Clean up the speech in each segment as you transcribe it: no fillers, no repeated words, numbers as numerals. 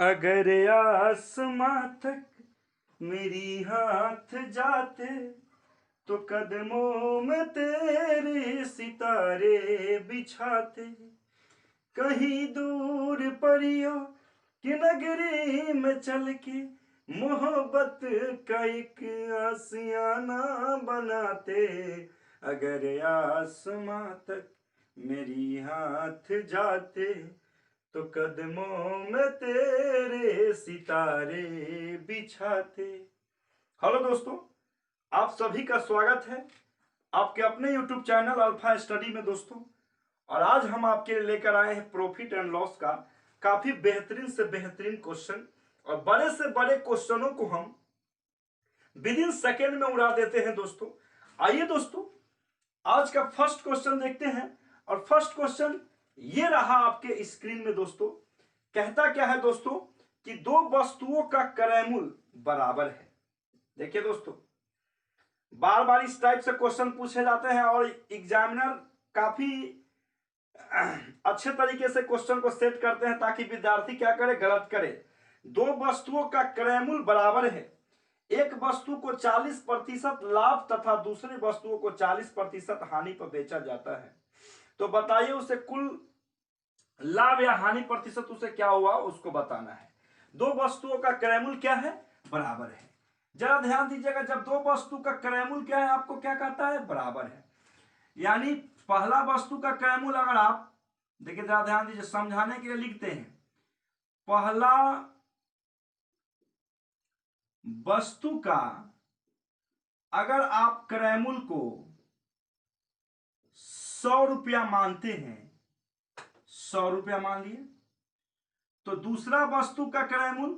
अगर आसमां तक मेरी हाथ जाते तो कदमों में तेरे सितारे बिछाते। कहीं दूर परियों की नगरी में चल के मोहब्बत का एक आशियाना बनाते। अगर आसमां तक मेरी हाथ जाते तो कदमों में तेरे सितारे बिछाते। हेलो दोस्तों, आप सभी का स्वागत है आपके अपने YouTube चैनल अल्फा स्टडी में दोस्तों। और आज हम आपके लिए लेकर आए हैं प्रॉफिट एंड लॉस का काफी बेहतरीन से बेहतरीन क्वेश्चन। और बड़े से बड़े क्वेश्चनों को हम विद इन सेकेंड में उड़ा देते हैं दोस्तों। आइए दोस्तों, आज का फर्स्ट क्वेश्चन देखते हैं। और फर्स्ट क्वेश्चन ये रहा आपके स्क्रीन में दोस्तों। कहता क्या है दोस्तों कि दो वस्तुओं का क्रयमूल्य बराबर है। देखिए दोस्तों, बार बार इस टाइप से क्वेश्चन पूछे जाते हैं और एग्जामिनर काफी अच्छे तरीके से क्वेश्चन को सेट करते हैं ताकि विद्यार्थी क्या करे, गलत करे। दो वस्तुओं का क्रयमूल्य बराबर है, एक वस्तु को 40% लाभ तथा दूसरी वस्तुओं को 40% हानि पर बेचा जाता है। तो बताइए उसे कुल लाभ या हानि प्रतिशत उसे क्या हुआ उसको बताना है। दो वस्तुओं का क्रयमूल्य क्या है, बराबर है। जरा ध्यान दीजिएगा, जब दो वस्तु का क्रयमूल्य क्या है आपको क्या कहता है, बराबर है। यानी पहला वस्तु का क्रयमूल्य अगर आप देखिए, जरा ध्यान दीजिए, समझाने के लिए लिखते हैं। पहला वस्तु का अगर आप क्रयमूल्य को 100 रुपया मानते हैं, 100 रुपया मान लिए, तो दूसरा वस्तु का क्रयमूल्य,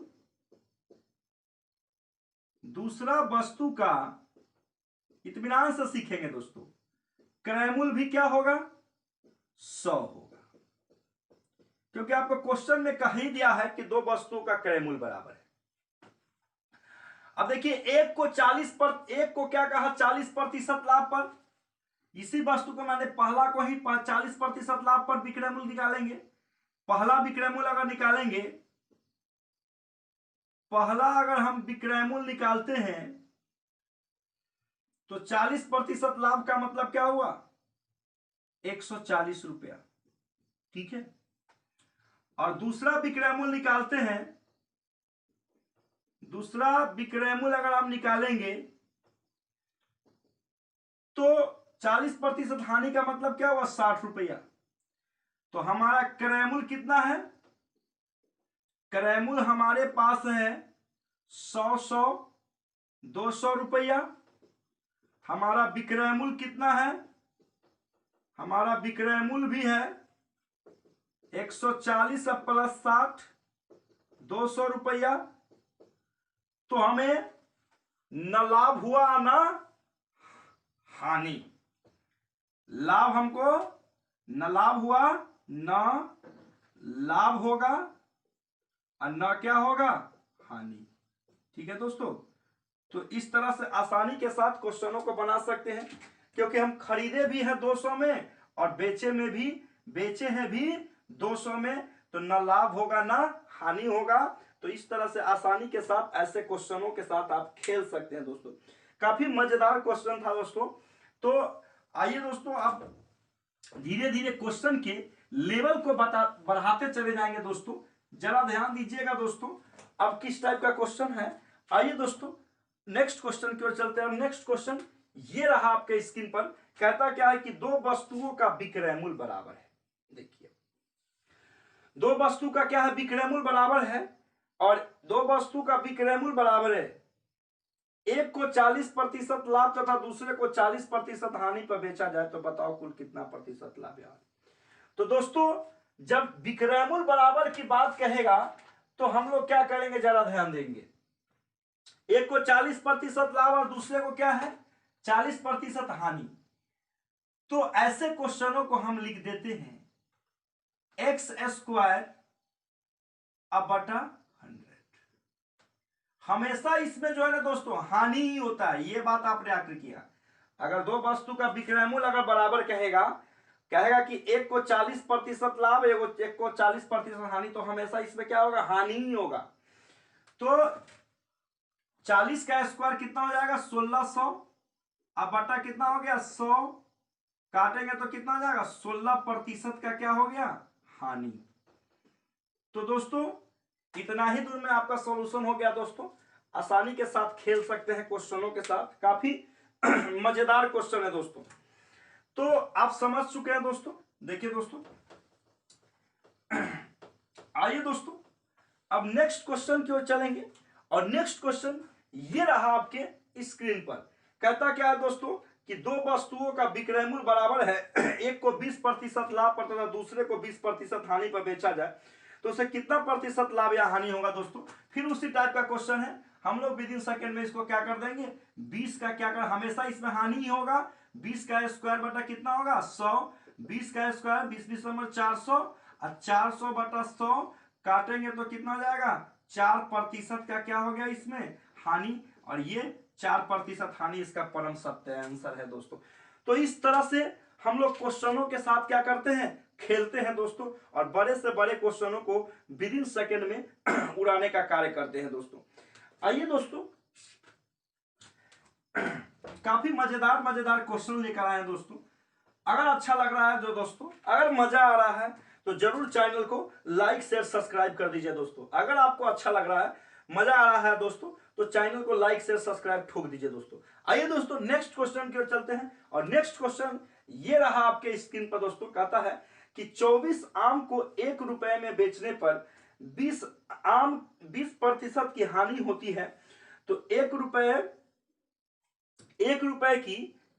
दूसरा वस्तु का, इत्मीनान से सीखेंगे दोस्तों, क्रयमूल्य भी क्या होगा, 100 होगा। क्योंकि आपको क्वेश्चन में कह ही दिया है कि दो वस्तुओं का क्रयमूल्य बराबर है। अब देखिए, एक को क्या कहा, 40% लाभ पर। इसी वस्तु को मैंने पहला को ही 40% लाभ पर विक्रयमूल्य निकालेंगे। पहला विक्रयमूल्य अगर निकालेंगे, पहला अगर हम विक्रयमूल्य निकालते हैं तो 40% लाभ का मतलब क्या हुआ, 140 रुपया, ठीक है। और दूसरा विक्रयमूल्य निकालते हैं, दूसरा विक्रयमूल्य अगर हम निकालेंगे तो 40% हानि का मतलब क्या हुआ, 60 रुपया। तो हमारा क्रयमूल्य कितना है, क्रयमूल्य हमारे पास है 100 200 रुपया। हमारा विक्रयमूल्य कितना है, हमारा विक्रयमूल्य भी है 140 प्लस 60 200 रुपया। तो हमें न लाभ हुआ ना हानि, लाभ हमको न लाभ हुआ न लाभ होगा और न क्या होगा, हानि। ठीक है दोस्तों, तो इस तरह से आसानी के साथ क्वेश्चनों को बना सकते हैं। क्योंकि हम खरीदे भी हैं 200 में और बेचे हैं भी 200 में, तो न लाभ होगा ना हानि होगा। तो इस तरह से आसानी के साथ ऐसे क्वेश्चनों के साथ आप खेल सकते हैं दोस्तों। काफी मजेदार क्वेश्चन था दोस्तों। तो आइए दोस्तों, आप धीरे धीरे क्वेश्चन के लेवल को बढ़ाते चले जाएंगे दोस्तों। जरा ध्यान दीजिएगा दोस्तों, अब किस टाइप का क्वेश्चन है। आइए दोस्तों, नेक्स्ट क्वेश्चन की ओर चलते हैं। नेक्स्ट क्वेश्चन ये रहा आपके स्क्रीन पर। कहता क्या है कि दो वस्तुओं का विक्रयमूल्य बराबर है। देखिए, दो वस्तु का क्या है, विक्रयमूल्य बराबर है। और दो वस्तु का विक्रयमूल्य बराबर है, एक को 40% लाभ तथा दूसरे को 40% हानि पर बेचा जाए तो बताओ कुल कितना प्रतिशत लाभ है। तो दोस्तों, जब विक्रयमूल्य बराबर की बात कहेगा तो हम लोग क्या करेंगे, जरा ध्यान देंगे। एक को 40% लाभ और दूसरे को क्या है, 40% हानि। तो ऐसे क्वेश्चनों को हम लिख देते हैं x² अब बटा 100। हमेशा इसमें जो है ना दोस्तों, हानि ही होता है, ये बात आपने आकर किया। अगर दो वस्तु का विक्रयमूल्य अगर बराबर कहेगा, कहेगा कि एक को 40% लाभ, एक को 40% हानि, तो हमेशा इसमें क्या होगा, हानि ही होगा। तो 40 का स्क्वायर कितना हो जाएगा, 1600, अब बटा कितना हो गया, 100, काटेंगे तो कितना हो जाएगा, 16% का क्या हो गया, हानि। तो दोस्तों इतना ही दूर में आपका सॉल्यूशन हो गया। दोस्तों आसानी के साथ खेल सकते हैं क्वेश्चनों के साथ, काफी मजेदार क्वेश्चन है दोस्तों। तो आप समझ चुके हैं दोस्तों। देखिए दोस्तों, आइए दोस्तों अब नेक्स्ट क्वेश्चन की ओर चलेंगे। और नेक्स्ट क्वेश्चन ये रहा आपके स्क्रीन पर। कहता क्या है दोस्तों कि दो वस्तुओं का विक्रय मूल्य बराबर है, एक को 20% लाभ पर तथा दूसरे को 20% हानि पर बेचा जाए, तो उसे कितना प्रतिशत लाभ या हानि होगा। दोस्तों फिर उसी टाइप का क्वेश्चन है, हम लोग विद इन सेकेंड में इसको क्या कर देंगे, 20 का क्या कर, हमेशा इसमें हानि ही होगा। 20 का स्क्वायर बटा कितना होगा, 100, 20 का स्क्वायर 20 नंबर 400, और 400 बटा 100 काटेंगे तो कितना हो जाएगा, 4% का क्या हो गया इसमें, हानि। और ये 4% हानि इसका परम सत्य आंसर है दोस्तों। तो इस तरह से हम लोग क्वेश्चनों के साथ क्या करते हैं, खेलते हैं दोस्तों, और बड़े से बड़े क्वेश्चनों को विद इन सेकेंड में उड़ाने का कार्य करते हैं दोस्तों। आइए दोस्तों काफी मजेदार मजेदार क्वेश्चन लेकर आए हैं दोस्तों। अगर अच्छा लग रहा है जो दोस्तों, अगर मजा आ रहा है तो जरूर चैनल को लाइक शेयर सब्सक्राइब कर दीजिए दोस्तों। अगर आपको अच्छा लग रहा है, मजा आ रहा है दोस्तों, तो चैनल को लाइक शेयर सब्सक्राइब ठोक दीजिए दोस्तों। आइए दोस्तों नेक्स्ट क्वेश्चन की ओर चलते हैं। और नेक्स्ट क्वेश्चन ये रहा आपके स्क्रीन पर दोस्तों। कहता है कि 24 आम को 1 रुपए में बेचने पर 20% की हानि होती है, तो 1 रुपए की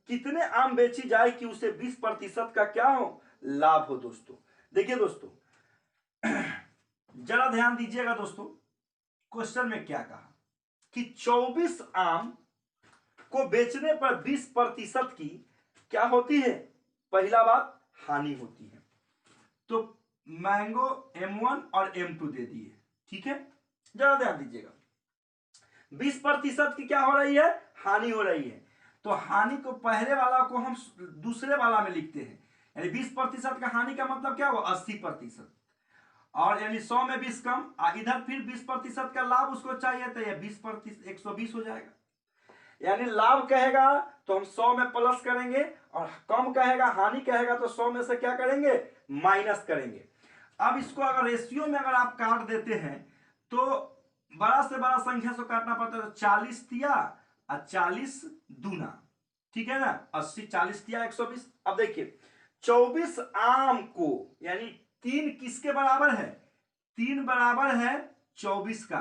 कितने आम बेची जाए कि उसे 20% का क्या हो, लाभ हो। दोस्तों देखिए दोस्तों जरा ध्यान दीजिएगा दोस्तों, क्वेश्चन में क्या कहा कि 24 आम को बेचने पर 20% की क्या होती है, पहला बात हानि होती है। तो मैंगो M1 और M2 दे दिए, ठीक है, जरा ध्यान दीजिएगा। 20% की क्या हो रही है, हानि हो रही है। तो हानि को पहले वाला को हम दूसरे वाला में लिखते हैं, यानी 20% का हानि का मतलब क्या हुआ, 80%, और यानी 100 में 20 कम, इधर फिर 20% का लाभ उसको चाहिए, तो यह 20% 120 हो जाएगा। यानी लाभ कहेगा तो हम 100 में प्लस करेंगे, और कम कहेगा, हानि कहेगा तो 100 में से क्या करेंगे, माइनस करेंगे। अब इसको अगर रेशियो में अगर आप काट देते हैं तो बड़ा से बड़ा संख्या से काटना पड़ता है, तो 40 दिया और 40 दूना, ठीक है ना, 80, 40 दिया 120। अब देखिए 24 आम को, यानी 3 किसके बराबर है, 3 बराबर है 24 का,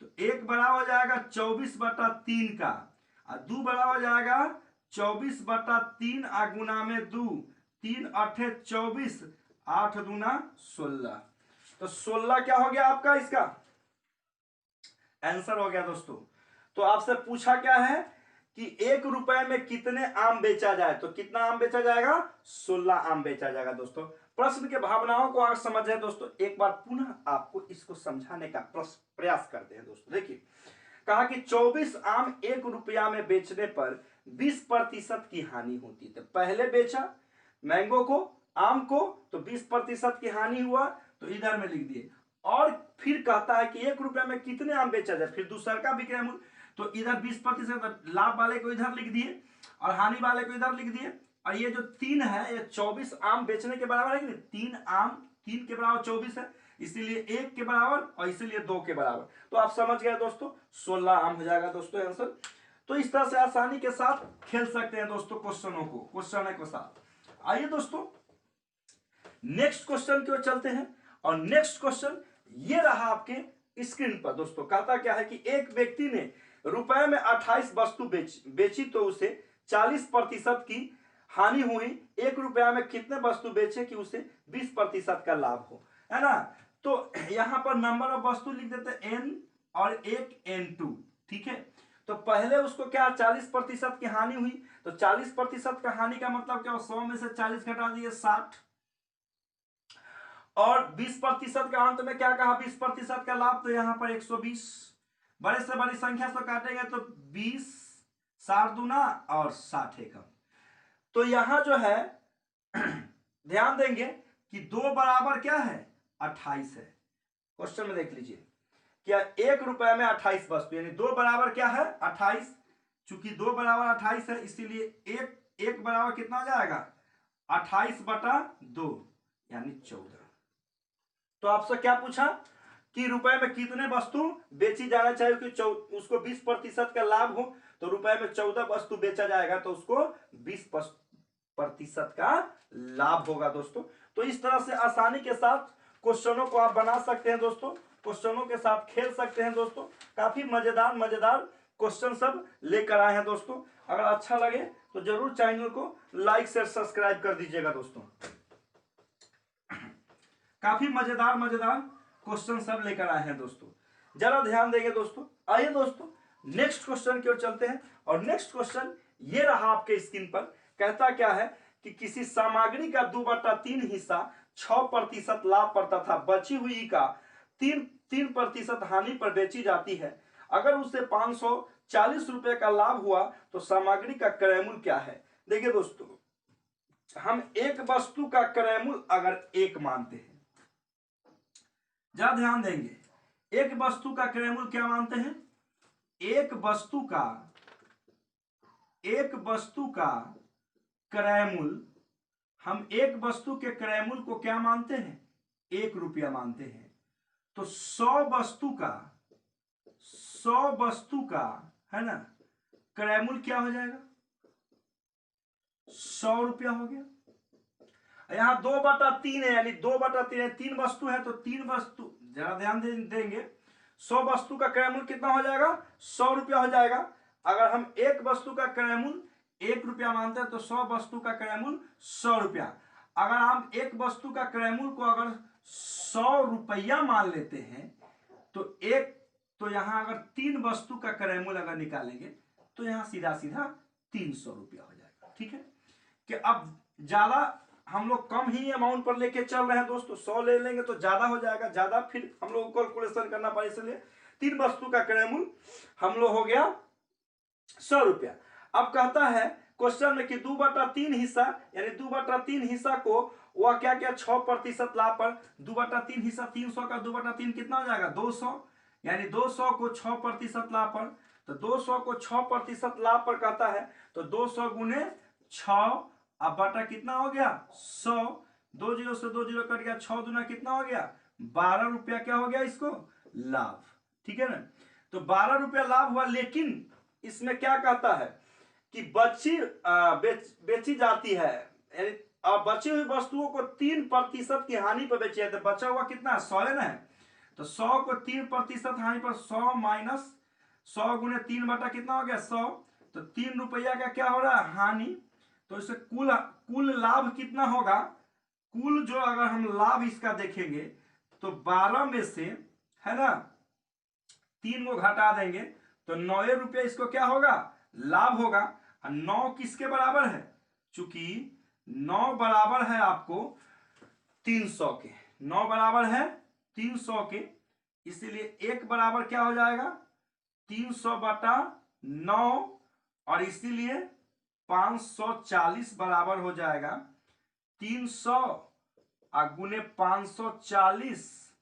तो 1 बराबर हो जाएगा 24/3 का, और 2 बराबर हो जाएगा 24/3 गुना में 2, 3 8 24, 8 दूना 16, तो 16 क्या हो गया आपका इसका आंसर हो गया दोस्तों। तो आपसे पूछा क्या है कि 1 रुपए में कितने आम बेचा जाए, तो कितना आम बेचा जाएगा, 16 आम बेचा जाएगा दोस्तों। प्रश्न के भावनाओं को आप समझे दोस्तों, एक बार पुनः आपको इसको समझाने का प्रयास करते हैं दोस्तों। देखिए कहा कि 24 आम 1 रुपया में बेचने पर 20% की हानि होती है। तो पहले बेचा मैंगो को, आम को, तो 20% की हानि हुआ, तो इधर में लिख दिए। और फिर कहता है कि 1 रुपया में कितने आम बेचा जाए, फिर दूसरा का विक्रय मूल्य, तो इधर 20% लाभ वाले को इधर लिख दिए और हानि वाले को इधर लिख दिए। और ये जो 3 है, ये 24 आम बेचने के बराबर है कि नहीं, 3 आम 3 के बराबर 24 है, इसीलिए 1 के बराबर और इसीलिए 2 के बराबर। तो आप समझ गए दोस्तों, 16 आम हो जाएगा दोस्तों आंसर। तो इस तरह से आसानी के साथ खेल सकते हैं दोस्तों क्वेश्चनों को, क्वेश्चन के साथ। आइए दोस्तों नेक्स्ट क्वेश्चन की ओर चलते हैं। और नेक्स्ट क्वेश्चन ये रहा आपके स्क्रीन पर दोस्तों। कहता क्या है कि एक व्यक्ति ने रुपए में 28 वस्तु बेची, तो उसे 40% की हानि हुई। 1 रुपया में कितने वस्तु बेचे कि उसे 20% का लाभ हो, है ना। तो यहां पर नंबर ऑफ वस्तु लिख देते n और एक n2, ठीक है। तो पहले उसको क्या 40% की हानि हुई, तो 40% का हानि का मतलब क्या, 100 में से 40 घटा दिए 60, और 20% का अंत में क्या कहा, 20% का लाभ, तो यहां पर 120। बड़े से बड़ी संख्या से काटेंगे तो 20, 60 दूना और 60 एकम। तो यहां जो है ध्यान देंगे कि 2 बराबर क्या है 28 है। क्वेश्चन में देख लीजिए क्या 1 रुपए में 28 वस्तु, यानी 2 बराबर क्या है 28। चूंकि 2 बराबर 28 है इसीलिए एक बराबर कितना हो जाएगा 28/2 यानी 14। तो आपसे क्या पूछा कि रुपए में कितने वस्तु बेची जाना चाहिए कि उसको 20% का लाभ हो, तो रुपए में 14 वस्तु बेचा जाएगा तो उसको 20% का लाभ होगा दोस्तों। तो इस तरह से आसानी के साथ क्वेश्चनों को आप बना सकते हैं दोस्तों, क्वेश्चनों के साथ खेल सकते हैं दोस्तों। काफी मजेदार क्वेश्चन सब लेकर आए हैं दोस्तों। अगर अच्छा लगे तो जरूर चैनल को लाइक शेयर सब्सक्राइब कर दीजिएगा दोस्तों। काफी मजेदार क्वेश्चन सब लेकर आए हैं दोस्तों, जरा ध्यान देंगे दोस्तों। आइए दोस्तों नेक्स्ट क्वेश्चन की ओर चलते हैं। और नेक्स्ट क्वेश्चन ये रहा आपके स्क्रीन पर। कहता क्या है कि किसी सामग्री का 2/3 हिस्सा 6% लाभ पर तथा बची हुई का 3% हानि पर बेची जाती है। अगर उसे 540 रुपए का लाभ हुआ तो सामग्री का क्रय मूल्य क्या है। देखिए दोस्तों, हम एक वस्तु का क्रय मूल्य अगर 1 मानते हैं, जरा ध्यान देंगे, एक वस्तु का क्रय मूल्य क्या मानते हैं, एक वस्तु का क्रय मूल्य, हम एक वस्तु के क्रय मूल्य को क्या मानते हैं 1 रुपया मानते हैं। तो 100 वस्तु का है ना क्रय मूल्य क्या हो जाएगा 100 रुपया हो गया। यहां 2/3 है, यानी 2/3 है, 3 वस्तु है तो 3 वस्तु, जरा ध्यान देंगे, 100 वस्तु का क्रय मूल्य कितना हो जाएगा 100 रुपया हो जाएगा। अगर हम एक वस्तु का क्रय मूल्य 1 रुपया मानते हैं तो 100 वस्तु का क्रय मूल्य 100 रुपया। अगर हम एक वस्तु का क्रय मूल्य को अगर 100 रुपया मान लेते हैं तो यहां अगर 3 वस्तु का क्रय मूल्य अगर निकालेंगे तो यहां सीधा 300 रुपया हो जाएगा। ठीक है कि अब ज्यादा हम लोग कम ही अमाउंट पर लेके चल रहे हैं दोस्तों, 100 ले लेंगे तो ज्यादा हो जाएगा, ज्यादा फिर हम लोग को कैलकुलेशन करना पड़े, इसलिए 3 वस्तु का क्रय मूल्य हम लोग हो गया 100 रुपया। अब कहता है क्वेश्चन में कि 2/3 हिस्सा, यानी 2/3 हिस्सा को वह क्या क्या 6% लाभ पर 2/3 हिस्सा 300 का 2/3 कितना हो जाएगा 200, यानी 200 को 6% लाभ पर, तो 200 को 6% लाभ पर कहता है तो 200 गुने 6 अब बटा कितना हो गया 100, 2 जीरो से 2 जीरो कट गया, 6 दूना कितना हो गया 12 रुपया क्या हो गया इसको लाभ। ठीक है ना, तो 12 रुपया लाभ हुआ। लेकिन इसमें क्या कहता है कि बेची जाती है, बची हुई वस्तुओं को 3% की हानि पर बेची जाती है। बचा हुआ कितना 100 है ना, तो 100 को 3% हानि पर 100 माइनस 100 गुने 3 बटा कितना हो गया 100, तो 3 रुपया का क्या हो रहा है हानि। तो इसे कुल लाभ कितना होगा, कुल जो अगर हम लाभ इसका देखेंगे तो 12 में से है ना 3 को घटा देंगे तो 9 रुपया इसको क्या होगा लाभ होगा। 9 किसके बराबर है, चूंकि 9 बराबर है आपको 300 के, 9 बराबर है 300 के, इसीलिए 1 बराबर क्या हो जाएगा 300/9 और इसीलिए 540 बराबर हो जाएगा 300 गुने 540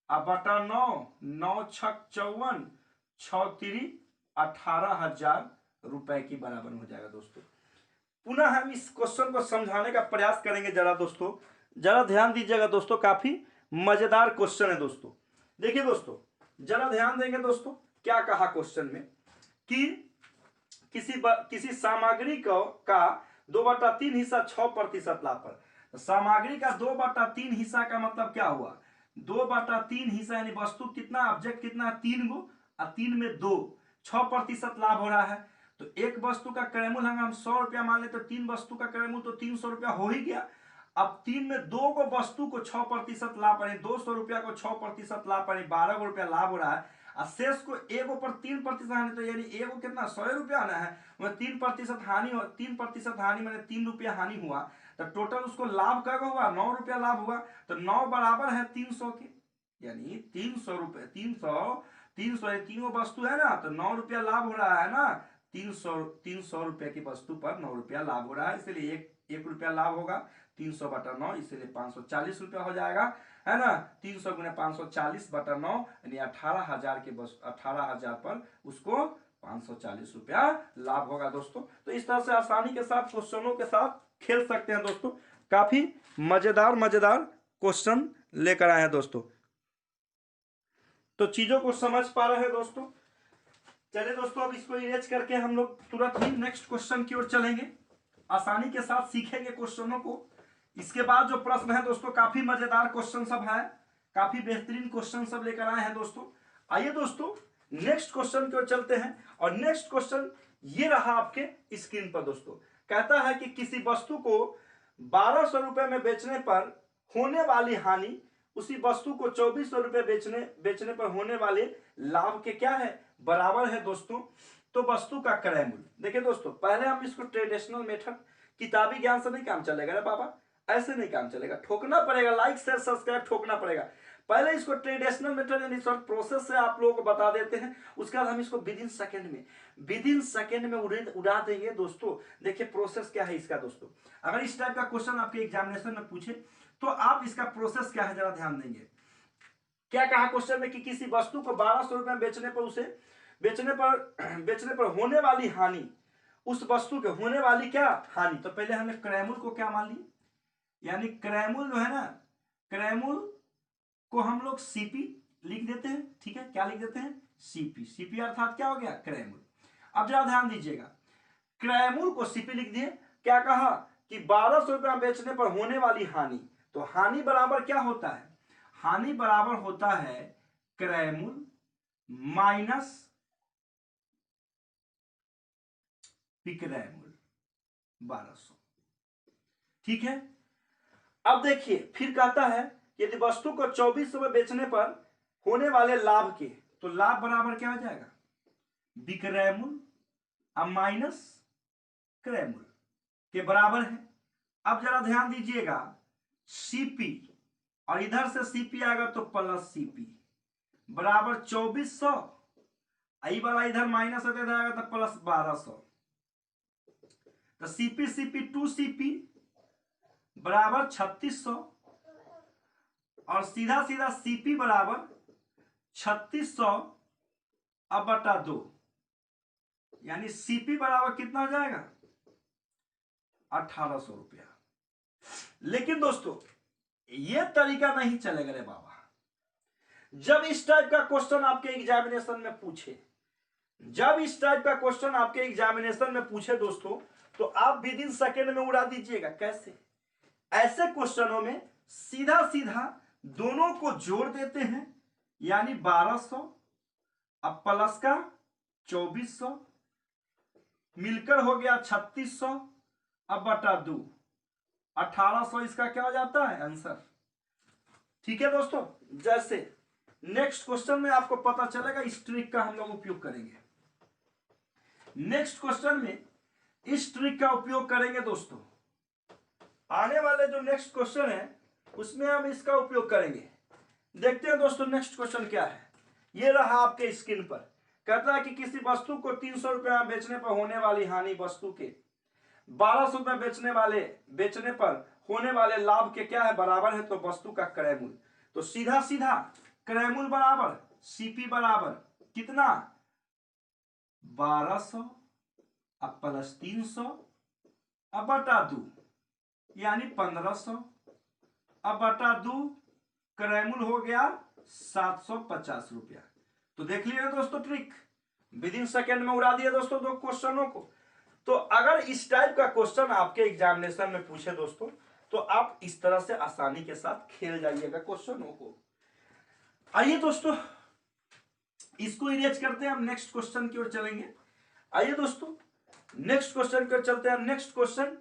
बटा 9, 9 छक 54, 6 तिरी 18,000 रुपए की बराबर हो जाएगा दोस्तों। पुनः हम इस क्वेश्चन को समझाने का प्रयास करेंगे। जरा दोस्तों जरा ध्यान दीजिएगा दोस्तों, काफी मजेदार क्वेश्चन है दोस्तों। देखिए दोस्तों जरा ध्यान देंगे दोस्तों, क्या कहा क्वेश्चन में कि किसी सामग्री का 2/3 हिस्सा 6% लाभ पर। सामग्री का 2/3 हिस्सा का मतलब क्या हुआ, 2/3 हिस्सा यानी वस्तु कितना ऑब्जेक्ट कितना 3 गो और 3 में 2, 6% लाभ हो रहा है। तो एक वस्तु का क्रय मूल्य हम 100 रुपया मान ले तो 3 वस्तु का क्रय मूल्य तो 300 रुपया हो ही गया। अब 3 में 2 को वस्तु को 6% लाभ पर 200 रुपया को 6% लाभ पर 12 रुपया लाभ हो रहा है। शेष को एगो पर 3% हानि, तो यानी एगो कितना 100 रुपया आना है, वह 3% हानि हो, 3% हानि मैंने 3 रुपया हानि हुआ, तो टोटल उसको लाभ क्या हुआ 9 रुपया लाभ हुआ। तो 9 बराबर है 300 के, यानी 300 रुपये 300 तीनों वस्तु है ना, तो 9 रुपया लाभ हो रहा है ना, 300 रुपये की वस्तु पर 9 रुपया लाभ हो रहा है, इसलिए 1 रुपया लाभ होगा। 300/9, इसलिए 540 रुपया हो जाएगा, है ना। 300 गुने 540/9 यानी 18,000 के 18,000 पर उसको 540 रुपया लाभ होगा दोस्तों। तो इस तरह से आसानी के साथ क्वेश्चनों के साथ खेल सकते हैं दोस्तों। काफी मजेदार क्वेश्चन लेकर आए हैं दोस्तों। तो चीजों को समझ पा रहे हैं दोस्तों। चलिए दोस्तों, अब इसको इरेज करके हम लोग तुरंत ही नेक्स्ट क्वेश्चन की ओर चलेंगे, आसानी के साथ सीखेंगे क्वेश्चनों को। इसके बाद जो प्रश्न है दोस्तों, काफी मजेदार क्वेश्चन सब है, काफी बेहतरीन क्वेश्चन सब लेकर आए हैं दोस्तों। आइए दोस्तों नेक्स्ट क्वेश्चन की ओर चलते हैं। और नेक्स्ट क्वेश्चन ये रहा आपके स्क्रीन पर दोस्तों। कहता है कि किसी वस्तु को 1200 रुपए में बेचने पर होने वाली हानि उसी वस्तु को 2400 रुपए बेचने पर होने वाले लाभ के क्या है, बराबर है दोस्तों। तो वस्तु का क्रय मूल्य, देखिए दोस्तों, पहले हम इसको ट्रेडिशनल मेथड, किताबी ज्ञान से नहीं काम चलेगा रे बाबा, ऐसे नहीं काम चलेगा, ठोकना पड़ेगा, लाइक शेयर सब्सक्राइब ठोकना पड़ेगा। पहले इसको ट्रेडिशनल मेथड यानी शॉर्ट प्रोसेस से आप लोगों को बता देते हैं, उसके बाद हम इसको विद इन सेकेंड में उड़ा देंगे दोस्तों। देखिए प्रोसेस क्या है इसका दोस्तों। अगर इस टाइप का क्वेश्चन आपके एग्जामिनेशन में पूछे तो आप इसका प्रोसेस क्या है जरा ध्यान देंगे। क्या कहा क्वेश्चन में कि किसी वस्तु को 1200 रुपए में बेचने पर होने वाली हानि, उस वस्तु के होने वाली क्या हानि। तो पहले हमने क्रय मूल्य को क्या मान ली, यानी क्रय मूल्य जो है ना, क्रय मूल्य को हम लोग सीपी लिख देते हैं, ठीक है। क्या लिख देते हैं, सीपी अर्थात क्या हो गया, क्रय मूल्य। अब जरा ध्यान दीजिएगा, क्रय मूल्य को सीपी लिख दिए, क्या कहा कि 1200 रुपया बेचने पर होने वाली हानि। तो हानि बराबर क्या होता है, हानि बराबर होता है क्रय मूल्य माइनस विक्रय मूल्य 1200, ठीक है। अब देखिए फिर कहता है यदि वस्तु को 2400 में बेचने पर होने वाले लाभ के, तो लाभ बराबर क्या हो जाएगा, विक्रय मूल्य अब माइनस क्रय मूल्य के बराबर है। अब जरा ध्यान दीजिएगा, सीपी और इधर से सीपी आएगा तो प्लस सीपी बराबर 2400, आई वाला इधर माइनस होते जाएगा तो प्लस 1200। तो सीपी 2CP बराबर 3600 और सीधा सीपी बराबर 3600 अब बटा 2, यानी सीपी बराबर कितना हो जाएगा, 1800 रुपया। लेकिन दोस्तों ये तरीका नहीं चलेगा रे बाबा। जब इस टाइप का क्वेश्चन आपके एग्जामिनेशन में पूछे दोस्तों, तो आप विद इन सेकेंड में उड़ा दीजिएगा। कैसे, ऐसे क्वेश्चनों में सीधा दोनों को जोड़ देते हैं, यानी 1200 अब प्लस का 2400 मिलकर हो गया 3600 अब बटा 2, 1800 इसका क्या हो जाता है आंसर, ठीक है दोस्तों। जैसे नेक्स्ट क्वेश्चन में आपको पता चलेगा, इस ट्रिक का हम लोग उपयोग करेंगे। नेक्स्ट क्वेश्चन में इस ट्रिक का उपयोग करेंगे दोस्तों। आने वाले जो नेक्स्ट क्वेश्चन है उसमें हम इसका उपयोग करेंगे। देखते हैं दोस्तों नेक्स्ट क्वेश्चन क्या है। ये रहा आपके स्क्रीन पर। कहता है कि किसी वस्तु को 300 रुपया बेचने पर होने वाली हानि वस्तु के 1200 रुपये बेचने पर होने वाले लाभ के क्या है, बराबर है। तो वस्तु का क्रय मूल्य, तो सीधा क्रय मूल्य बराबर सीपी बराबर कितना, 1200 अब प्लस 300 अब बटा 2, यानी 1500 अब बटा 2, क्रय मूल्य हो गया 750 रुपया। तो देख लीजिए दोस्तों ट्रिक, विद इन सेकेंड में उड़ा दिया दोस्तों दो क्वेश्चनों को। तो अगर इस टाइप का क्वेश्चन आपके एग्जामिनेशन में पूछे दोस्तों, तो आप इस तरह से आसानी के साथ खेल जाइएगा क्वेश्चनों को। आइए दोस्तों इसको इरेज करते हैं, हम नेक्स्ट क्वेश्चन की ओर चलेंगे। आइए दोस्तों नेक्स्ट क्वेश्चन की ओर चलते हैं। नेक्स्ट क्वेश्चन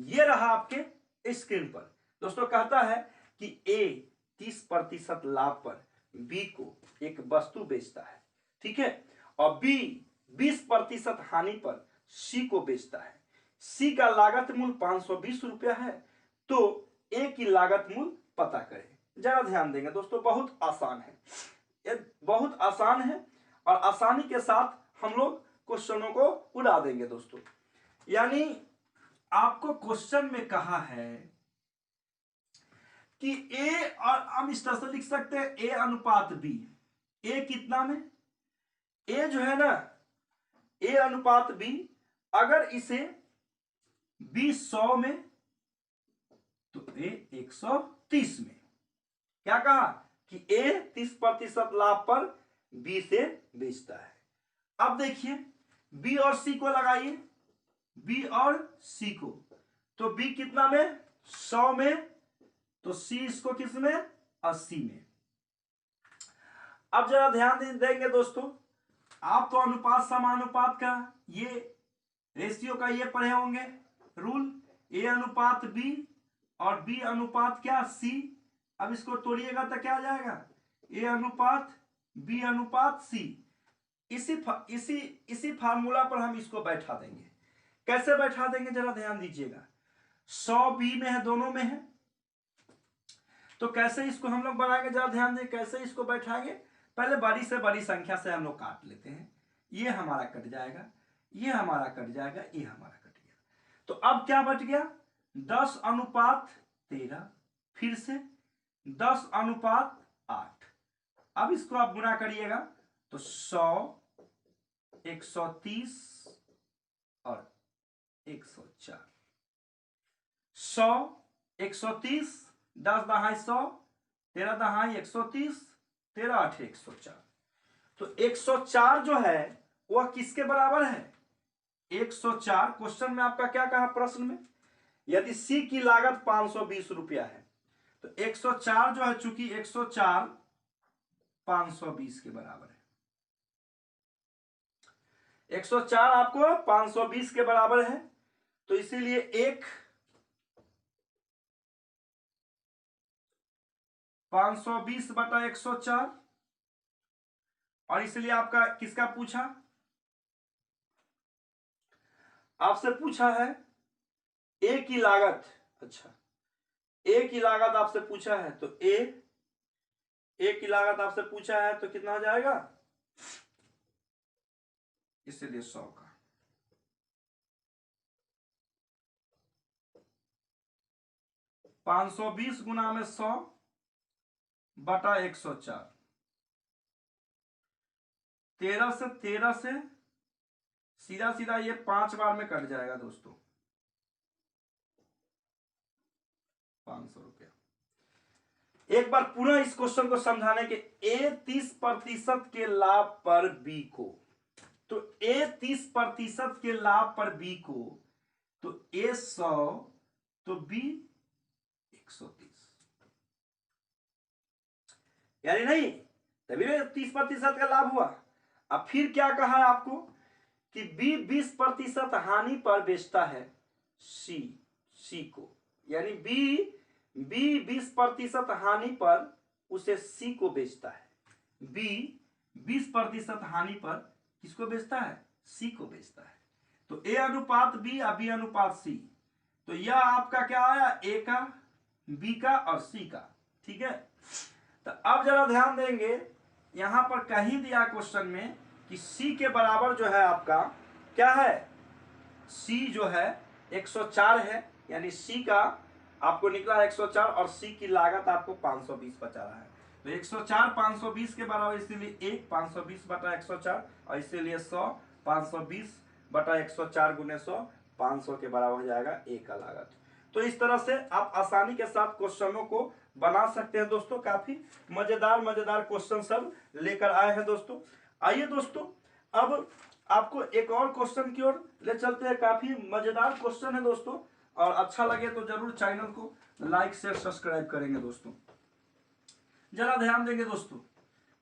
ये रहा आपके स्क्रीन पर दोस्तों। कहता है कि ए 30% लाभ पर बी को एक वस्तु बेचता है, ठीक है, और बी 20% हानि पर सी को बेचता है। सी का लागत मूल्य 520 रुपया है, तो ए की लागत मूल्य पता करें। जरा ध्यान देंगे दोस्तों, बहुत आसान है, ये बहुत आसान है और आसानी के साथ हम लोग क्वेश्चनों को उड़ा देंगे दोस्तों। यानी आपको क्वेश्चन में कहा है कि ए, और हम इस तरह से लिख सकते हैं ए अनुपात बी। ए कितना में, ए जो है ना, ए अनुपात बी, अगर इसे बी 100 में तो ए 130 में। क्या कहा कि ए 30% लाभ पर बी से बेचता है। अब देखिए बी और सी को लगाइए, बी और सी को, तो बी कितना में, 100 में, तो सी इसको किस में, 80 में। अब जरा ध्यान देंगे दोस्तों, आप तो अनुपात समानुपात का ये रेशियो का ये पढ़े होंगे रूल, ए अनुपात बी और बी अनुपात क्या, सी। अब इसको तोड़िएगा तो क्या आ जाएगा, ए अनुपात बी अनुपात सी। इसी फार्मूला पर हम इसको बैठा देंगे। कैसे बैठा देंगे जरा ध्यान दीजिएगा, 100 बी में है, दोनों में है, तो कैसे इसको हम लोग बनाएंगे जरा ध्यान दें, कैसे इसको बैठाएंगे। पहले बड़ी से बड़ी संख्या से हम लोग काट लेते हैं, ये हमारा कट जाएगा, ये हमारा कट जाएगा, ये हमारा कट गया। तो अब क्या बच गया, 10 अनुपात 13, फिर से 10 अनुपात 8। अब इसको आप गुना करिएगा तो 100, 130 और 104। 100, 130, 10 दहाई 100, 13 दहाई 130, 13 8 104। तो 104 जो है वह किसके बराबर है, 104। क्वेश्चन में आपका क्या कहा प्रश्न में, यदि सी की लागत 520 रुपया है तो 104 जो है, चूंकि 104 520 के बराबर है, 104 आपको 520 के बराबर है, तो इसीलिए 1 520 बटा 104, और इसलिए आपका किसका पूछा, आपसे पूछा है ए की लागत। अच्छा, ए की लागत आपसे पूछा है, तो ए की लागत आपसे पूछा है तो कितना हो जाएगा, इसलिए 100 का। पांच 520 गुना में 100 बटा 104, 13 से सीधा सीधा ये 5 बार में कट जाएगा दोस्तों, 500 रुपया। एक बार पुनः इस क्वेश्चन को समझाने के, ए 30% के लाभ पर बी को, तो ए 30% के लाभ पर बी को, तो ए 100 तो बी 130, यानी नहीं, तभी 30% का लाभ हुआ। अब फिर क्या कहा है आपको कि बी 20% हानि पर बेचता है सी को, यानी बी 20% हानि पर उसे सी को बेचता है। बी 20% हानि पर किसको बेचता है, सी को बेचता है। तो ए अनुपात बी और बी अनुपात सी, तो यह आपका क्या आया, ए का, बी का और सी का। ठीक है, तो अब जरा ध्यान देंगे, यहां पर कहीं दिया क्वेश्चन में कि सी के बराबर जो है आपका क्या है, सी जो है 104 है, यानी सी का आपको निकला 104 और सी की लागत आपको 520 बचा रहा है। तो 104 520 के बराबर, इसीलिए 1 520 बटा 104, और इसीलिए 100 520 बटा 104 गुने 100 500 के बराबर हो जाएगा ए का लागत। तो इस तरह से आप आसानी के साथ क्वेश्चनों को बना सकते हैं दोस्तों। काफी मजेदार क्वेश्चन सब लेकर आए हैं दोस्तों। आइए दोस्तों, अब आपको एक और क्वेश्चन की ओर ले चलते हैं। काफी मजेदार क्वेश्चन है दोस्तों, और अच्छा लगे तो जरूर चैनल को लाइक शेयर सब्सक्राइब करेंगे दोस्तों। जरा ध्यान देंगे दोस्तों,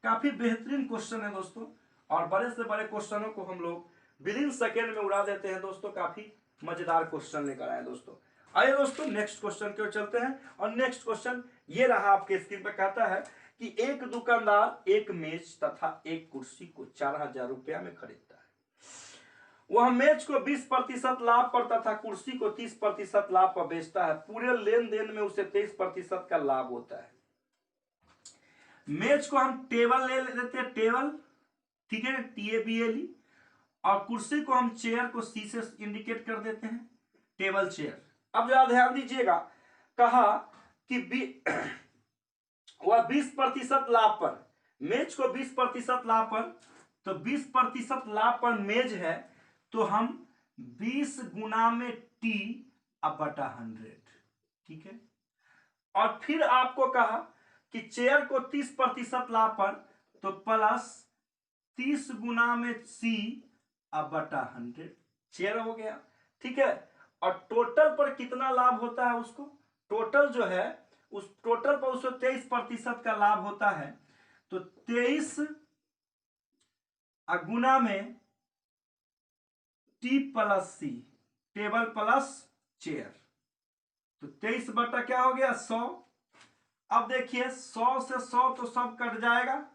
काफी बेहतरीन क्वेश्चन है दोस्तों, और बड़े से बड़े क्वेश्चनों को हम लोग विदिन सेकेंड में उड़ा देते हैं दोस्तों। काफी मजेदार क्वेश्चन लेकर आए दोस्तों। आइए दोस्तों नेक्स्ट क्वेश्चन की ओर चलते हैं, और नेक्स्ट क्वेश्चन ये रहा आपके स्क्रीन पर। कहता है कि एक दुकानदार एक मेज तथा एक कुर्सी को 4000 रुपया में खरीदता है। वह मेज को 20% लाभ पर तथा कुर्सी को 30% लाभ पर बेचता है। पूरे लेन देन में उसे 23% का लाभ होता है। मेज को हम टेबल ले लेते हैं, टेबल, ठीक है, TABLE, और कुर्सी को हम चेयर को C से इंडिकेट कर देते हैं, टेबल चेयर। अब जरा ध्यान दीजिएगा, कहा कि वह 20% लाभ पर, मेज को 20% लाभ पर, तो 20% लाभ पर मेज है, तो हम 20 गुना में टी अब बटा 100, ठीक है। और फिर आपको कहा कि चेयर को 30% लाभ पर, तो प्लस 30 गुना में सी अब बटा 100, चेयर हो गया, ठीक है। और टोटल पर कितना लाभ होता है उसको, टोटल जो है उस टोटल पर उसको 23% का लाभ होता है, तो 23 गुना में टी प्लस सी, टेबल प्लस चेयर, तो 23 बटा क्या हो गया 100। अब देखिए 100 से 100 तो सब कट जाएगा,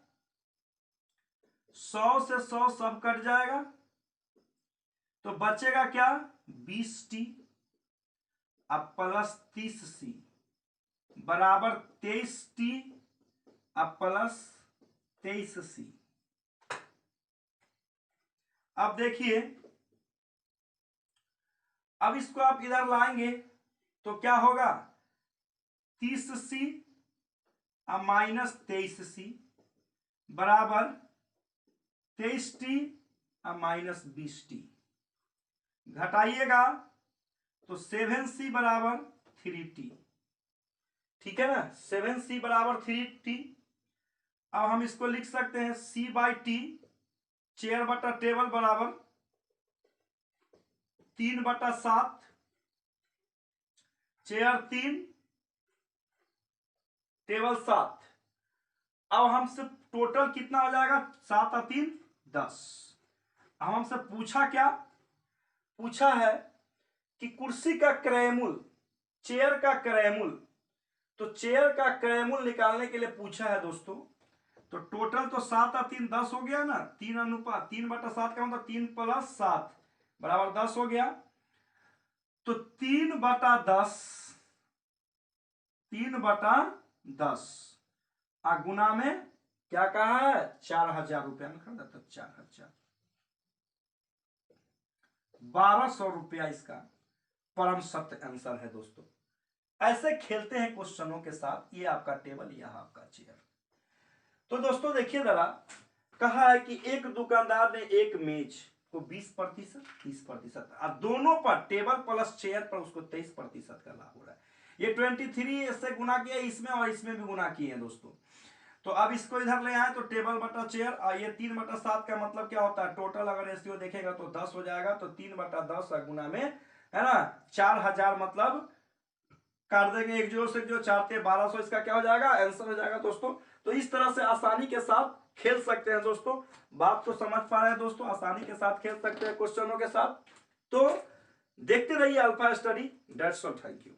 100 से 100 सब कट जाएगा, तो बचेगा क्या 20t अब प्लस 30c बराबर 23t अब प्लस 23c। अब देखिए, अब इसको आप इधर लाएंगे तो क्या होगा 30c अब माइनस 23c बराबर 23t अब माइनस 20t, घटाइएगा तो 7c बराबर 3t, ठीक है ना, 7c बराबर 3t। अब हम इसको लिख सकते हैं c बाई टी, चेयर बटा टेबल बराबर 3/7, चेयर 3 टेबल 7। अब हमसे टोटल कितना हो जाएगा 7 और 3 10। अब हमसे पूछा क्या, पूछा है कि कुर्सी का क्रय मूल्य, चेयर का क्रय मूल्य, तो चेयर का क्रय मूल्य निकालने के लिए पूछा है दोस्तों। तो टोटल तो 7 और 3 10 हो गया ना, 3/7 का मतलब 3 + 7 बराबर 10 हो गया, तो 3/10 गुना में क्या कहा है 4000 रुपया में खरीदा था, 4000, 1200 रुपया इसका परम सत्य आंसर है दोस्तों। ऐसे खेलते हैं क्वेश्चनों के साथ, ये आपका टेबल, यह आपका चेयर। तो दोस्तों देखिए जरा, कहा है कि एक दुकानदार ने एक मेज को 20%, 30% और दोनों पर टेबल प्लस चेयर पर उसको 23% का लाभ हो रहा है। ये 23 से गुना किया, इसमें और इसमें भी गुना किए हैं दोस्तों। तो अब इसको इधर ले आए तो टेबल बटा चेयर, और ये 3/7 का मतलब क्या होता है, टोटल अगर रेशियो देखेगा तो 10 हो जाएगा, तो 3/10 गुना में है ना 4000, मतलब काट देंगे एक जोड़ से जो 4 × 1200, इसका क्या हो जाएगा आंसर हो जाएगा दोस्तों। तो इस तरह से आसानी के साथ खेल सकते हैं दोस्तों। बात तो समझ पा रहे हैं दोस्तों, आसानी के साथ खेल सकते हैं क्वेश्चनों के साथ। तो देखते रहिए alpha study. That's all, thank you.